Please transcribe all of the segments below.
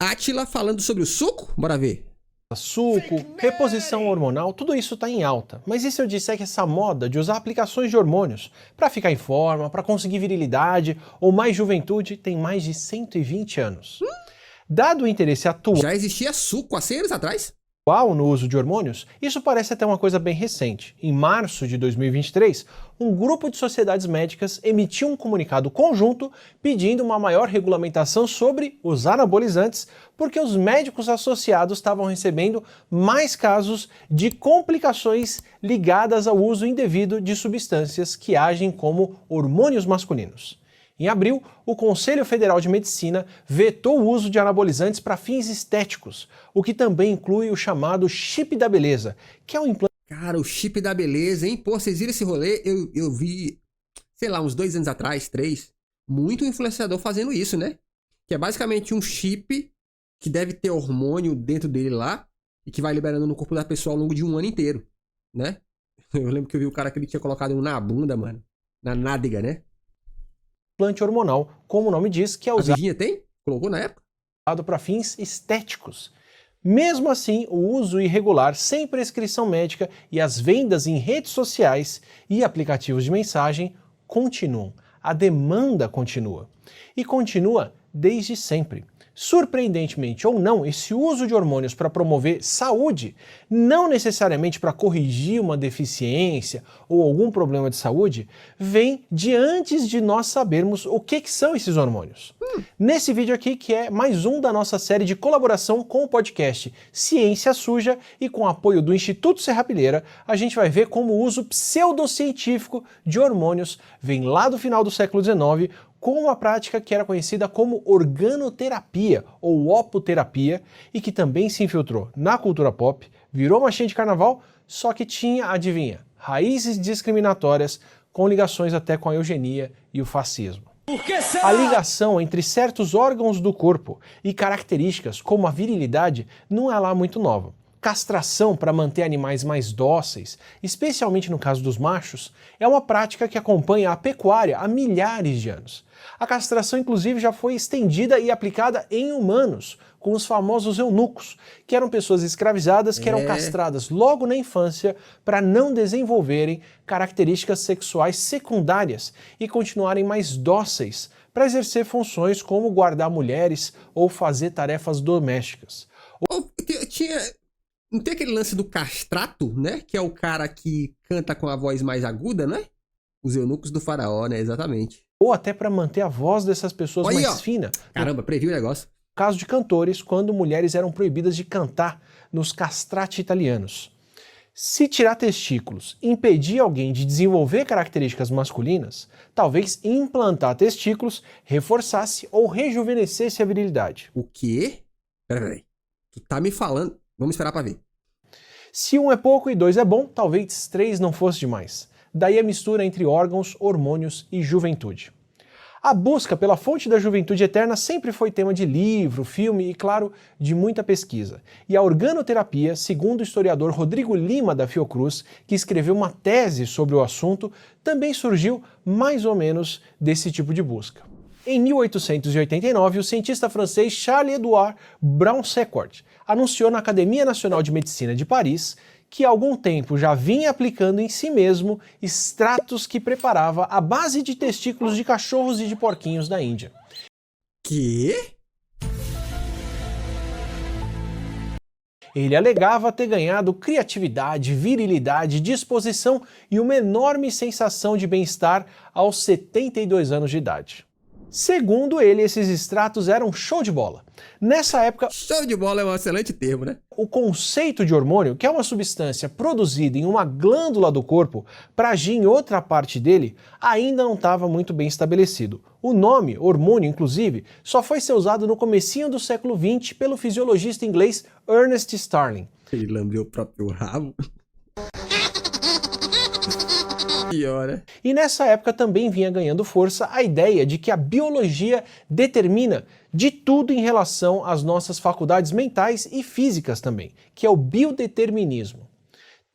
Átila falando sobre o suco? Bora ver. Suco, reposição hormonal, tudo isso está em alta. Mas e se eu disser que essa moda de usar aplicações de hormônios para ficar em forma, para conseguir virilidade ou mais juventude tem mais de 120 anos? Dado o interesse atual Já existia suco há 100 anos atrás? no uso de hormônios, isso parece até uma coisa bem recente. Em março de 2023, um grupo de sociedades médicas emitiu um comunicado conjunto pedindo uma maior regulamentação sobre os anabolizantes, porque os médicos associados estavam recebendo mais casos de complicações ligadas ao uso indevido de substâncias que agem como hormônios masculinos. Em abril, o Conselho Federal de Medicina vetou o uso de anabolizantes para fins estéticos, o que também inclui o chamado chip da beleza, que é um implante. Cara, o chip da beleza, hein? Pô, vocês viram esse rolê? Eu vi, sei lá, uns 2 anos atrás, 3, muito influenciador fazendo isso, né? Que é basicamente um chip que deve ter hormônio dentro dele lá e que vai liberando no corpo da pessoa ao longo de um ano inteiro, né? Eu lembro que eu vi o cara que ele tinha colocado um na bunda, mano. Na nádega, né? Implante hormonal, como o nome diz, que é A usado Virgínia tem? Colocou na época? para fins estéticos. Mesmo assim, o uso irregular sem prescrição médica e as vendas em redes sociais e aplicativos de mensagem continuam. A demanda continua. E continua desde sempre. Surpreendentemente ou não, esse uso de hormônios para promover saúde, não necessariamente para corrigir uma deficiência ou algum problema de saúde, vem de antes de nós sabermos o que são esses hormônios. Nesse vídeo aqui, que é mais um da nossa série de colaboração com o podcast Ciência Suja e com apoio do Instituto Serrapilheira, a gente vai ver como o uso pseudocientífico de hormônios vem lá do final do século XIX com uma prática que era conhecida como organoterapia ou opoterapia e que também se infiltrou na cultura pop, virou machinha de carnaval, só que tinha, adivinha, raízes discriminatórias com ligações até com a eugenia e o fascismo. A ligação entre certos órgãos do corpo e características como a virilidade não é lá muito nova. Castração para manter animais mais dóceis, especialmente no caso dos machos, é uma prática que acompanha a pecuária há milhares de anos. A castração, inclusive, já foi estendida e aplicada em humanos, com os famosos eunucos, que eram pessoas escravizadas que eram castradas logo na infância para não desenvolverem características sexuais secundárias e continuarem mais dóceis para exercer funções como guardar mulheres ou fazer tarefas domésticas. Não tem aquele lance do castrato, né? Que é o cara que canta com a voz mais aguda, né? Os eunucos do faraó, né? Exatamente. Ou até para manter a voz dessas pessoas mais fina. Caramba, previu o negócio. No caso de cantores, quando mulheres eram proibidas de cantar nos castrati italianos. Se tirar testículos impedir alguém de desenvolver características masculinas, talvez implantar testículos reforçasse ou rejuvenescesse a virilidade. O quê? Peraí. Tu tá me falando... Vamos esperar pra ver. Se 1 é pouco e 2 é bom, talvez 3 não fosse demais. Daí a mistura entre órgãos, hormônios e juventude. A busca pela fonte da juventude eterna sempre foi tema de livro, filme e, claro, de muita pesquisa. E a organoterapia, segundo o historiador Rodrigo Lima da Fiocruz, que escreveu uma tese sobre o assunto, também surgiu mais ou menos desse tipo de busca. Em 1889, o cientista francês Charles-Édouard Brown-Séquard anunciou na Academia Nacional de Medicina de Paris que há algum tempo já vinha aplicando em si mesmo extratos que preparava à base de testículos de cachorros e de porquinhos da Índia. Quê? Ele alegava ter ganhado criatividade, virilidade, disposição e uma enorme sensação de bem-estar aos 72 anos de idade. Segundo ele, esses extratos eram show de bola. Nessa época, show de bola é um excelente termo, né? O conceito de hormônio, que é uma substância produzida em uma glândula do corpo para agir em outra parte dele, ainda não estava muito bem estabelecido. O nome, hormônio, inclusive, só foi ser usado no comecinho do século XX pelo fisiologista inglês Ernest Starling. Ele lambeu o próprio rabo. Pior, né? E nessa época também vinha ganhando força a ideia de que a biologia determina de tudo em relação às nossas faculdades mentais e físicas também, que é o biodeterminismo.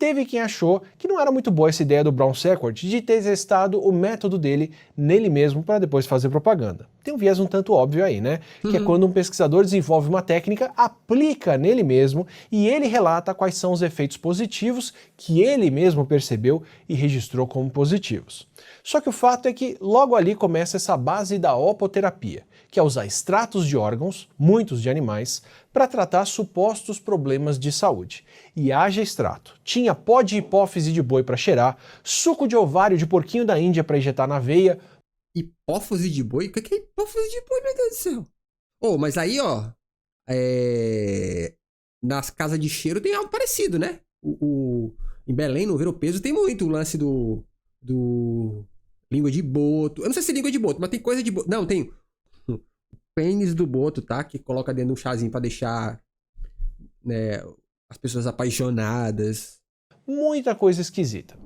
teve quem achou que não era muito boa essa ideia do Brown Sequard de ter testado o método dele nele mesmo para depois fazer propaganda. Tem um viés um tanto óbvio aí, né? Que é quando um pesquisador desenvolve uma técnica, aplica nele mesmo e ele relata quais são os efeitos positivos que ele mesmo percebeu e registrou como positivos. Só que o fato é que logo ali começa essa base da opoterapia, que é usar extratos de órgãos, muitos de animais, para tratar supostos problemas de saúde. E haja extrato. Tinha pó de hipófise de boi para cheirar, suco de ovário de porquinho da Índia para injetar na veia. Hipófise de boi? O que é hipófise de boi, meu Deus do céu? Oh, mas aí, ó, nas casas de cheiro tem algo parecido, né? Em Belém, no Ver o Peso, tem muito o lance do língua de boto. Eu não sei se é língua de boto, mas tem coisa de boto. Não, tem o pênis do boto, tá? Que coloca dentro de um chazinho pra deixar, né, as pessoas apaixonadas. Muita coisa esquisita.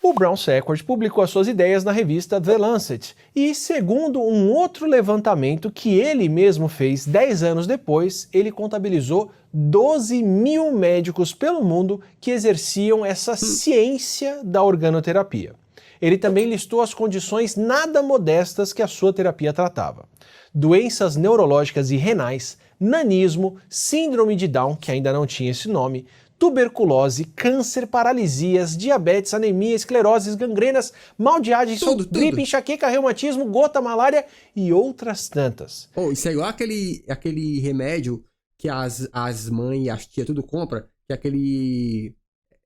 O Brown Sequard publicou as suas ideias na revista The Lancet e, segundo um outro levantamento que ele mesmo fez 10 anos depois, ele contabilizou 12 mil médicos pelo mundo que exerciam essa ciência da organoterapia. Ele também listou as condições nada modestas que a sua terapia tratava: doenças neurológicas e renais, nanismo, síndrome de Down, que ainda não tinha esse nome, tuberculose, câncer, paralisias, diabetes, anemia, esclerose, gangrenas, mal de Addison, gripe, enxaqueca, reumatismo, gota, malária e outras tantas. Oh, isso é igual aquele remédio que as mães e as tias tudo compram, que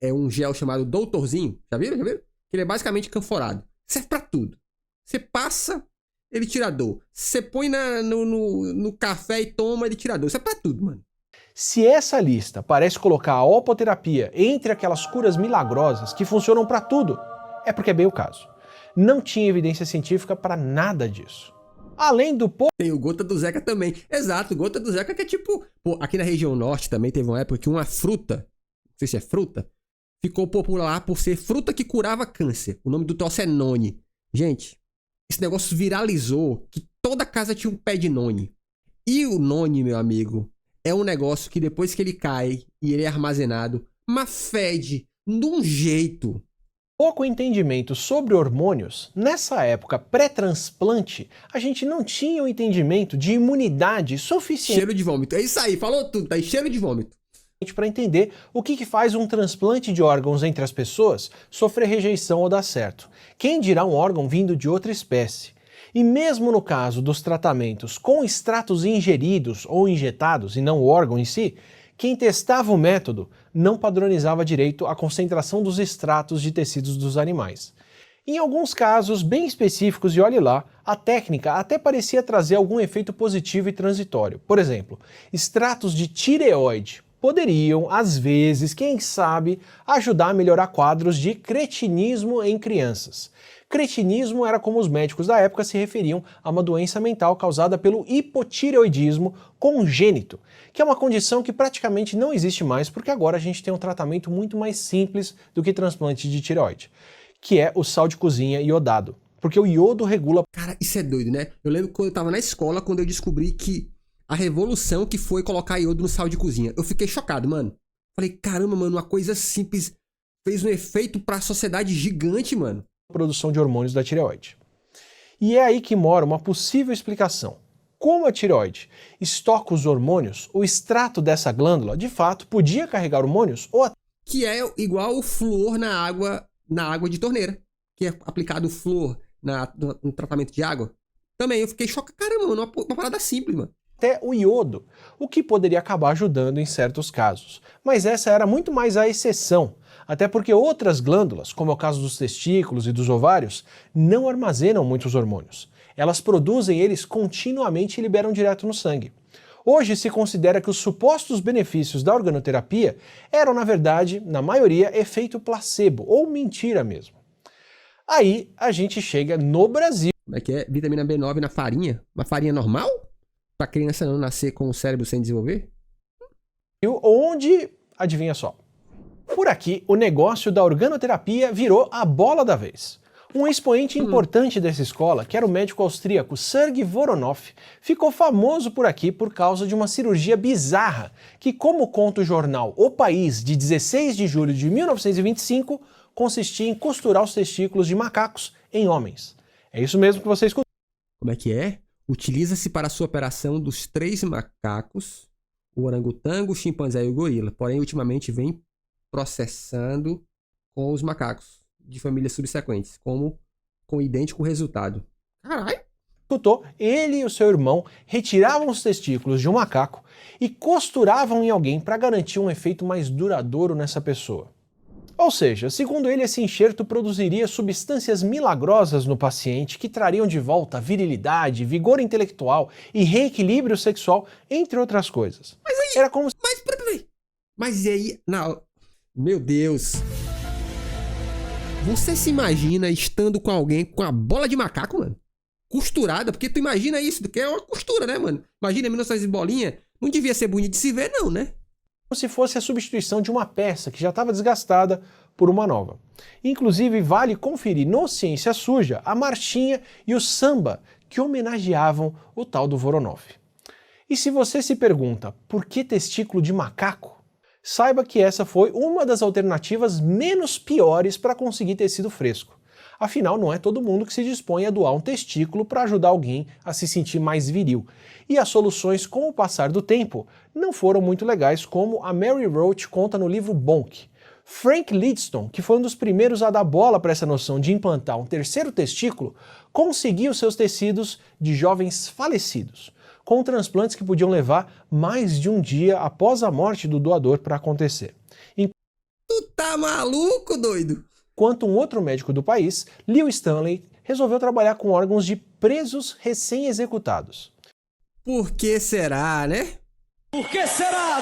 é um gel chamado Doutorzinho. Já viram? Ele é basicamente canforado. Serve pra tudo. Você passa, ele tira a dor. Você põe no café e toma, ele tira a dor. Serve pra tudo, mano. Se essa lista parece colocar a opoterapia entre aquelas curas milagrosas que funcionam pra tudo, é porque é bem o caso. Não tinha evidência científica pra nada disso. Além do tem o Gota do Zeca também. Exato, o Gota do Zeca que é tipo... Pô, aqui na região norte também teve uma época que uma fruta, não sei se é fruta, ficou popular por ser fruta que curava câncer. O nome do troço é noni. Gente, esse negócio viralizou que toda casa tinha um pé de noni. E o noni, meu amigo, é um negócio que depois que ele cai e ele é armazenado, mas fede de um jeito. Pouco entendimento sobre hormônios, nessa época pré-transplante, a gente não tinha um entendimento de imunidade suficiente. Cheiro de vômito. É isso aí, falou tudo, tá aí, cheiro de vômito. Para entender o que faz um transplante de órgãos entre as pessoas sofrer rejeição ou dar certo. Quem dirá um órgão vindo de outra espécie? E mesmo no caso dos tratamentos com extratos ingeridos ou injetados e não o órgão em si, quem testava o método não padronizava direito a concentração dos extratos de tecidos dos animais. Em alguns casos bem específicos, e olhe lá, a técnica até parecia trazer algum efeito positivo e transitório. Por exemplo, extratos de tireoide poderiam, às vezes, quem sabe, ajudar a melhorar quadros de cretinismo em crianças. Cretinismo era como os médicos da época se referiam a uma doença mental causada pelo hipotireoidismo congênito, que é uma condição que praticamente não existe mais porque agora a gente tem um tratamento muito mais simples do que transplante de tireoide, que é o sal de cozinha iodado, porque o iodo regula... Cara, isso é doido, né? Eu lembro quando eu tava na escola, quando eu descobri que a revolução que foi colocar iodo no sal de cozinha. Eu fiquei chocado, mano. Falei, caramba, mano, uma coisa simples fez um efeito pra sociedade gigante, mano. Produção de hormônios da tireoide. E é aí que mora uma possível explicação. Como a tireoide estoca os hormônios, o extrato dessa glândula, de fato, podia carregar hormônios ou... Que é igual o flúor na água de torneira. Que é aplicado o flúor no tratamento de água. Também eu fiquei chocado, caramba, mano, uma parada simples, mano. Até o iodo, o que poderia acabar ajudando em certos casos. Mas essa era muito mais a exceção, até porque outras glândulas, como é o caso dos testículos e dos ovários, não armazenam muitos hormônios. Elas produzem eles continuamente e liberam direto no sangue. Hoje se considera que os supostos benefícios da organoterapia eram, na verdade, na maioria, efeito placebo, ou mentira mesmo. Aí a gente chega no Brasil. Como é que é? Vitamina B9 na farinha? Uma farinha normal? Pra criança não nascer com o cérebro sem desenvolver? Onde, adivinha só, por aqui o negócio da organoterapia virou a bola da vez. Um expoente importante dessa escola, que era o médico austríaco Sergei Voronoff, ficou famoso por aqui por causa de uma cirurgia bizarra, que, como conta o jornal O País, de 16 de julho de 1925, consistia em costurar os testículos de macacos em homens. É isso mesmo que você escutou. Como é que é? Utiliza-se para sua operação dos 3 macacos, o orangotango, o chimpanzé e o gorila. Porém, ultimamente vem processando com os macacos de famílias subsequentes, com idêntico resultado. Caralho! Escutou? Ele e o seu irmão retiravam os testículos de um macaco e costuravam em alguém para garantir um efeito mais duradouro nessa pessoa. Ou seja, segundo ele, esse enxerto produziria substâncias milagrosas no paciente que trariam de volta virilidade, vigor intelectual e reequilíbrio sexual, entre outras coisas. Mas aí... Era como... Mas e aí... Não... Meu Deus... Você se imagina estando com alguém com a bola de macaco, mano? Costurada, porque tu imagina isso, que é uma costura, né, mano? Imagina 1900 bolinha, não devia ser bonito de se ver, não, né? Como se fosse a substituição de uma peça que já estava desgastada por uma nova. Inclusive, vale conferir no Ciência Suja a marchinha e o samba que homenageavam o tal do Voronoff. E se você se pergunta, por que testículo de macaco? Saiba que essa foi uma das alternativas menos piores para conseguir tecido fresco. Afinal, não é todo mundo que se dispõe a doar um testículo para ajudar alguém a se sentir mais viril. E as soluções, com o passar do tempo, não foram muito legais, como a Mary Roach conta no livro Bonk. Frank Lidstone, que foi um dos primeiros a dar bola para essa noção de implantar um terceiro testículo, conseguiu seus tecidos de jovens falecidos, com transplantes que podiam levar mais de um dia após a morte do doador para acontecer. Tu tá maluco, doido? Enquanto um outro médico do país, Leo Stanley, resolveu trabalhar com órgãos de presos recém-executados. Por que será, né? Por que será?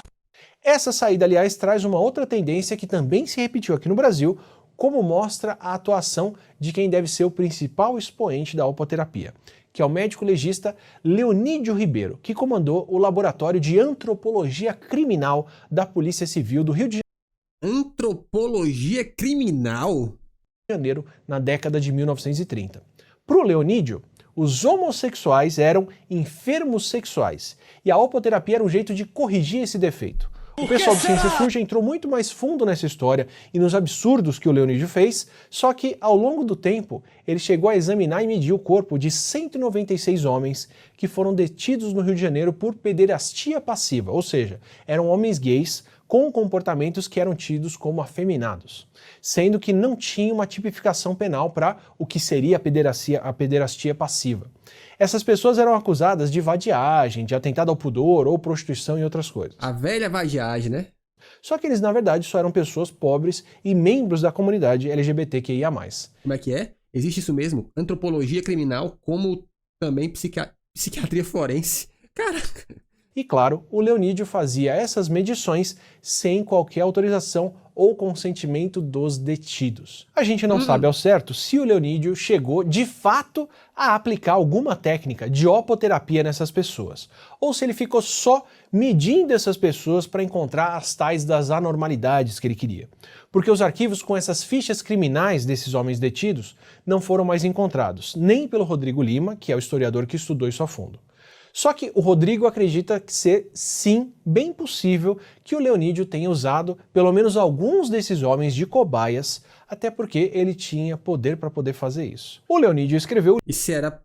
Essa saída, aliás, traz uma outra tendência que também se repetiu aqui no Brasil, como mostra a atuação de quem deve ser o principal expoente da opoterapia, que é o médico legista Leonídio Ribeiro, que comandou o Laboratório de Antropologia Criminal da Polícia Civil do Rio de Antropologia Criminal? Janeiro, na década de 1930. Para o Leonídio, os homossexuais eram enfermos sexuais, e a opoterapia era um jeito de corrigir esse defeito. O pessoal do Ciência Suja entrou muito mais fundo nessa história e nos absurdos que o Leonídio fez, só que ao longo do tempo ele chegou a examinar e medir o corpo de 196 homens que foram detidos no Rio de Janeiro por pederastia passiva, ou seja, eram homens gays com comportamentos que eram tidos como afeminados, sendo que não tinha uma tipificação penal para o que seria a pederastia passiva. Essas pessoas eram acusadas de vadiagem, de atentado ao pudor ou prostituição e outras coisas. A velha vadiagem, né? Só que eles, na verdade, só eram pessoas pobres e membros da comunidade LGBTQIA+. Como é que é? Existe isso mesmo? Antropologia criminal, como também psiquiatria forense. Caraca! E claro, o Leonídio fazia essas medições sem qualquer autorização ou consentimento dos detidos. A gente não sabe ao certo se o Leonídio chegou de fato a aplicar alguma técnica de opoterapia nessas pessoas, ou se ele ficou só medindo essas pessoas para encontrar as tais das anormalidades que ele queria. Porque os arquivos com essas fichas criminais desses homens detidos não foram mais encontrados, nem pelo Rodrigo Lima, que é o historiador que estudou isso a fundo. Só que o Rodrigo acredita que ser, sim, bem possível que o Leonídio tenha usado pelo menos alguns desses homens de cobaias, até porque ele tinha poder para poder fazer isso. O Leonídio escreveu... E se era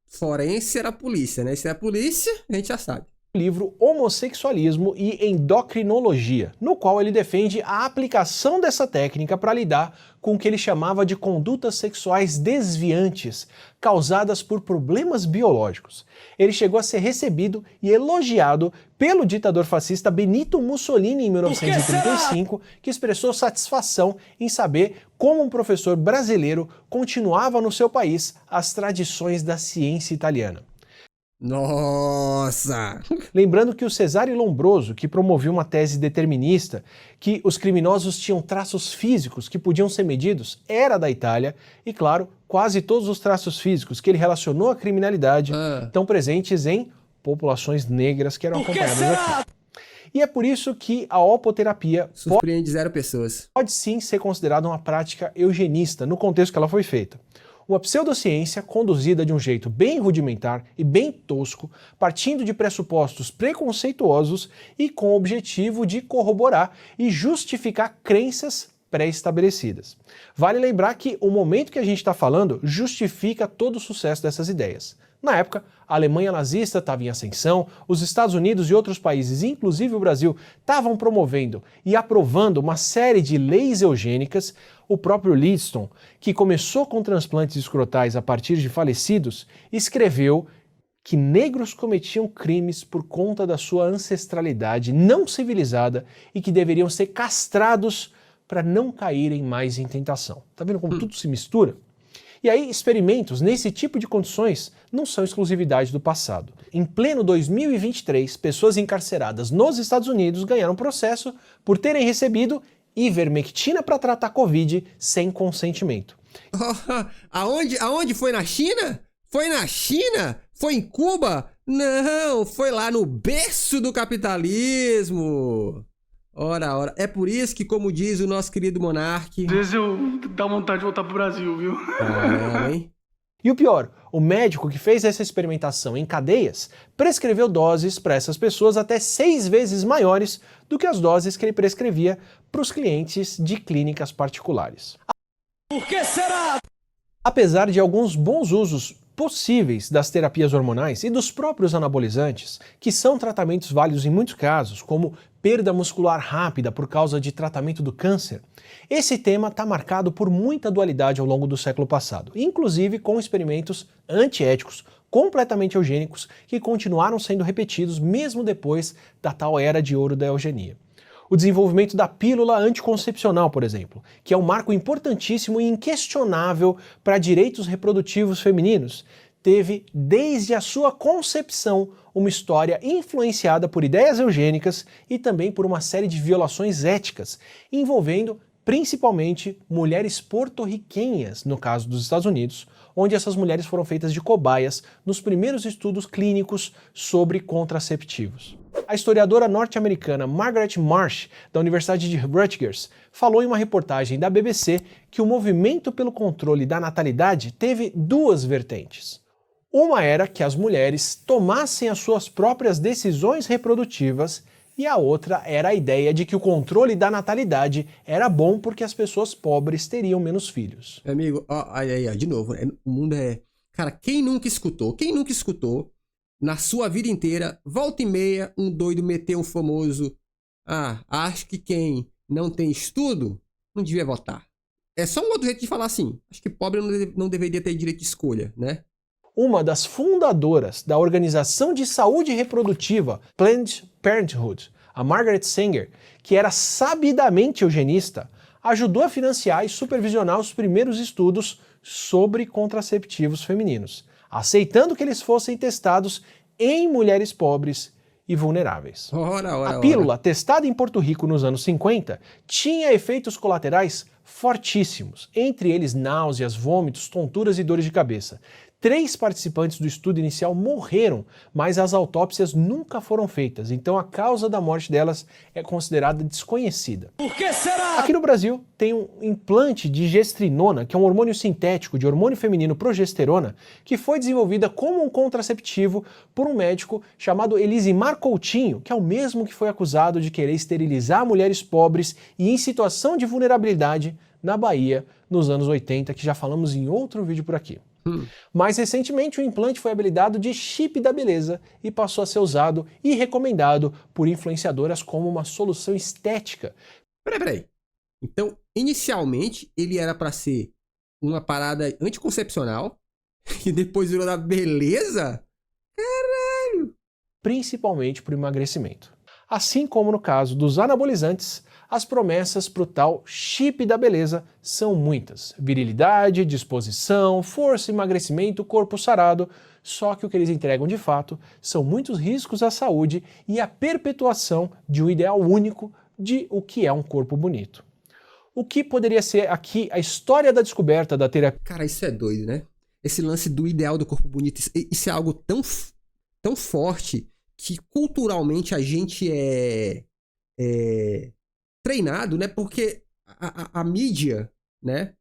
forense, era polícia, né? Se é polícia, a gente já sabe. O livro Homossexualismo e Endocrinologia, no qual ele defende a aplicação dessa técnica para lidar com o que ele chamava de condutas sexuais desviantes, causadas por problemas biológicos. Ele chegou a ser recebido e elogiado pelo ditador fascista Benito Mussolini em 1935, que expressou satisfação em saber como um professor brasileiro continuava no seu país as tradições da ciência italiana. Nossa! Lembrando que o Cesare Lombroso, que promoveu uma tese determinista, que os criminosos tinham traços físicos que podiam ser medidos, era da Itália, e claro, quase todos os traços físicos que ele relacionou à criminalidade estão presentes em populações negras que eram acompanhadas aqui. E é por isso que a opoterapia surpreende 0 pessoas. Pode sim ser considerada uma prática eugenista no contexto que ela foi feita. Uma pseudociência conduzida de um jeito bem rudimentar e bem tosco, partindo de pressupostos preconceituosos e com o objetivo de corroborar e justificar crenças pré-estabelecidas. Vale lembrar que o momento que a gente está falando justifica todo o sucesso dessas ideias. Na época, a Alemanha nazista estava em ascensão, os Estados Unidos e outros países, inclusive o Brasil, estavam promovendo e aprovando uma série de leis eugênicas. O próprio Lidstone, que começou com transplantes escrotais a partir de falecidos, escreveu que negros cometiam crimes por conta da sua ancestralidade não civilizada e que deveriam ser castrados para não caírem mais em tentação. Tá vendo como tudo se mistura? E aí, experimentos nesse tipo de condições não são exclusividade do passado. Em pleno 2023, pessoas encarceradas nos Estados Unidos ganharam processo por terem recebido ivermectina para tratar Covid sem consentimento. Aonde? Foi na China? Foi na China? Foi em Cuba? Não, foi lá no berço do capitalismo. Ora. É por isso que, como diz o nosso querido Monark... Às vezes eu dá vontade de voltar pro Brasil, viu? Hein? E o pior, o médico que fez essa experimentação em cadeias prescreveu doses para essas pessoas até 6 vezes maiores do que as doses que ele prescrevia para os clientes de clínicas particulares. Por que será? Apesar de alguns bons usos possíveis das terapias hormonais e dos próprios anabolizantes, que são tratamentos válidos em muitos casos, como perda muscular rápida por causa de tratamento do câncer, esse tema está marcado por muita dualidade ao longo do século passado, inclusive com experimentos antiéticos, completamente eugênicos, que continuaram sendo repetidos mesmo depois da tal era de ouro da eugenia. O desenvolvimento da pílula anticoncepcional, por exemplo, que é um marco importantíssimo e inquestionável para direitos reprodutivos femininos, teve desde a sua concepção uma história influenciada por ideias eugênicas e também por uma série de violações éticas, envolvendo principalmente mulheres porto-riquenhas, no caso dos Estados Unidos, onde essas mulheres foram feitas de cobaias nos primeiros estudos clínicos sobre contraceptivos. A historiadora norte-americana Margaret Marsh, da Universidade de Rutgers, falou em uma reportagem da BBC que o movimento pelo controle da natalidade teve 2 vertentes. Uma era que as mulheres tomassem as suas próprias decisões reprodutivas e a outra era a ideia de que o controle da natalidade era bom porque as pessoas pobres teriam menos filhos. Amigo, de novo, o mundo é... Cara, quem nunca escutou, na sua vida inteira, volta e meia, um doido meteu um famoso... acho que quem não tem estudo não devia votar. É só um outro jeito de falar assim. Acho que pobre não deveria ter direito de escolha, né? Uma das fundadoras da Organização de Saúde Reprodutiva, Planned Parenthood, a Margaret Sanger, que era sabidamente eugenista, ajudou a financiar e supervisionar os primeiros estudos sobre contraceptivos femininos, aceitando que eles fossem testados em mulheres pobres e vulneráveis. A pílula, testada em Porto Rico nos anos 50, tinha efeitos colaterais fortíssimos, entre eles náuseas, vômitos, tonturas e dores de cabeça. 3 participantes do estudo inicial morreram, mas as autópsias nunca foram feitas, então a causa da morte delas é considerada desconhecida. Por que será? Aqui no Brasil tem um implante de gestrinona, que é um hormônio sintético de hormônio feminino progesterona, que foi desenvolvida como um contraceptivo por um médico chamado Elisimar Coutinho, que é o mesmo que foi acusado de querer esterilizar mulheres pobres e em situação de vulnerabilidade na Bahia nos anos 80, que já falamos em outro vídeo por aqui. Mais recentemente, o implante foi habilitado de chip da beleza e passou a ser usado e recomendado por influenciadoras como uma solução estética. Peraí. Então, inicialmente, ele era para ser uma parada anticoncepcional e depois virou da beleza? Caralho! Principalmente para o emagrecimento. Assim como no caso dos anabolizantes, as promessas para o tal chip da beleza são muitas. Virilidade, disposição, força, emagrecimento, corpo sarado. Só que o que eles entregam de fato são muitos riscos à saúde e a perpetuação de um ideal único de o que é um corpo bonito. O que poderia ser aqui a história da descoberta da terapia... Cara, isso é doido, né? Esse lance do ideal do corpo bonito, isso é algo tão forte que culturalmente a gente é treinado, né? Porque a mídia, né?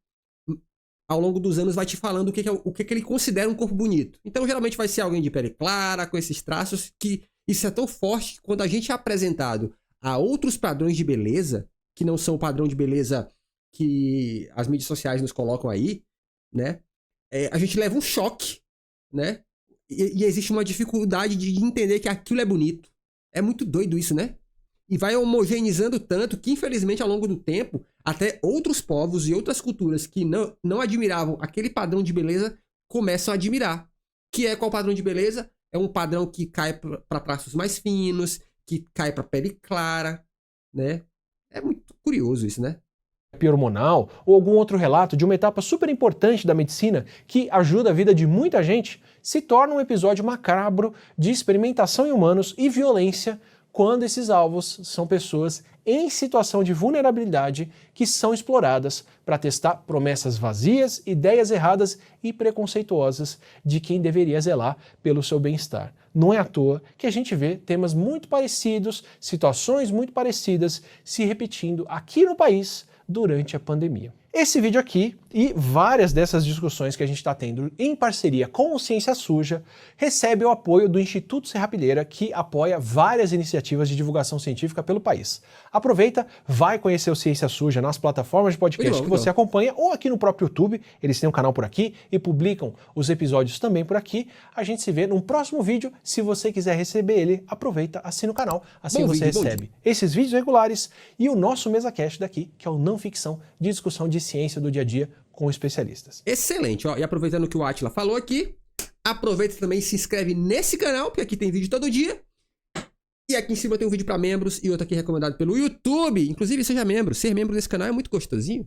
ao longo dos anos, vai te falando o que ele considera um corpo bonito. Então, geralmente vai ser alguém de pele clara, com esses traços, que isso é tão forte que quando a gente é apresentado a outros padrões de beleza, que não são o padrão de beleza que as mídias sociais nos colocam aí, né? A gente leva um choque, né? E existe uma dificuldade de entender que aquilo é bonito. É muito doido isso, né? E vai homogeneizando tanto que, infelizmente, ao longo do tempo, até outros povos e outras culturas que não admiravam aquele padrão de beleza começam a admirar. Que é qual padrão de beleza? É um padrão que cai para traços mais finos, que cai para pele clara, né? É muito curioso isso, né? Hormonal ou algum outro relato de uma etapa super importante da medicina que ajuda a vida de muita gente, se torna um episódio macabro de experimentação em humanos e violência quando esses alvos são pessoas em situação de vulnerabilidade que são exploradas para testar promessas vazias, ideias erradas e preconceituosas de quem deveria zelar pelo seu bem-estar. Não é à toa que a gente vê temas muito parecidos, situações muito parecidas se repetindo aqui no país durante a pandemia. Esse vídeo aqui e várias dessas discussões que a gente está tendo em parceria com o Ciência Suja recebe o apoio do Instituto Serrapilheira, que apoia várias iniciativas de divulgação científica pelo país. Aproveita, vai conhecer o Ciência Suja nas plataformas de podcast que você acompanha ou aqui no próprio YouTube, eles têm um canal por aqui e publicam os episódios também por aqui. A gente se vê num próximo vídeo. Se você quiser receber ele, aproveita, assina o canal, assim você recebe esses vídeos regulares e o nosso MesaCast daqui, que é o Não Ficção, de discussão de ciência do dia a dia com especialistas. Excelente, ó. E aproveitando o que o Átila falou aqui, aproveita também e se inscreve nesse canal, porque aqui tem vídeo todo dia. E aqui em cima tem um vídeo para membros e outro aqui recomendado pelo YouTube. Inclusive, seja membro. Ser membro desse canal é muito gostosinho.